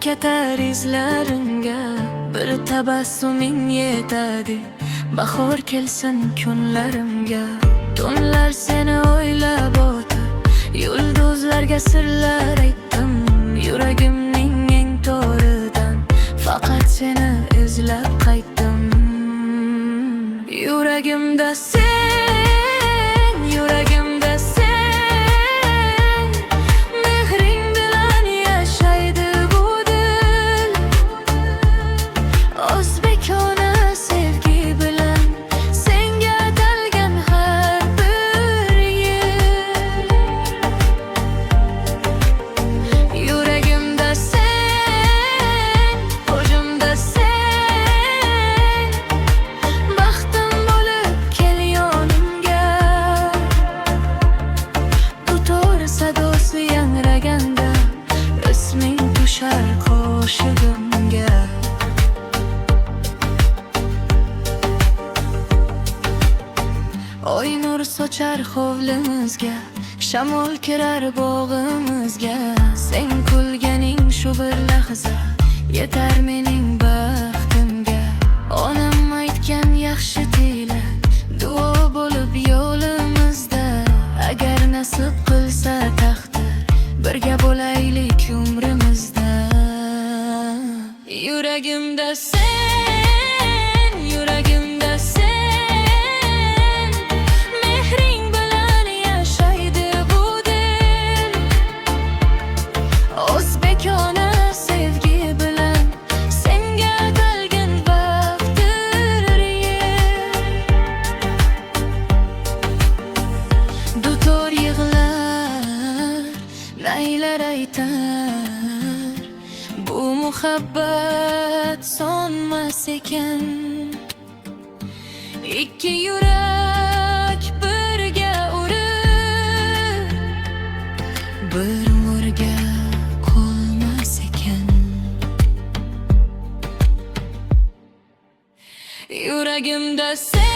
ketar izlarimga, bir tabassuming yetadi. Bahor kelsin kunlarimga, tunlar seni o'ylab o'tib, yulduzlarga sirlar aytdim. Yuragimning eng to'ridan faqat seni izlab qaytdim. Yuragimda sen, yuragimda sen, mehring bilan yashaydi bu dil. O'zbekona sevgi bilan senga atalgan har bir yil. Yuragimda sen, ko'zimda sen, baxtim bo'lib kel yonimga. Dutor sadosi yangraganda, isming tushar qoshig'imga. Oy nur sochar hovlimizga, shamol kirar bog'imizga. Sen kulganing shu bir lahza yetar mening baxtimga. Onam aytgan yaxshi tilak duo bo'lib yo'limizda. Agar nasib qilsa taqdir, birga bo'laylik umrimizda. Yuragimda sen, yuragimda sen, mehring bilan yashaydi bu dil. O'zbekona sevgi bilan senga atalgan baxtdir yil. Dutor yig'lar, naylar aytar, bu muhabbat sonmas ekan. Ikki yurak birga urib, bir umrga qolmas ekan. Yuragimda sen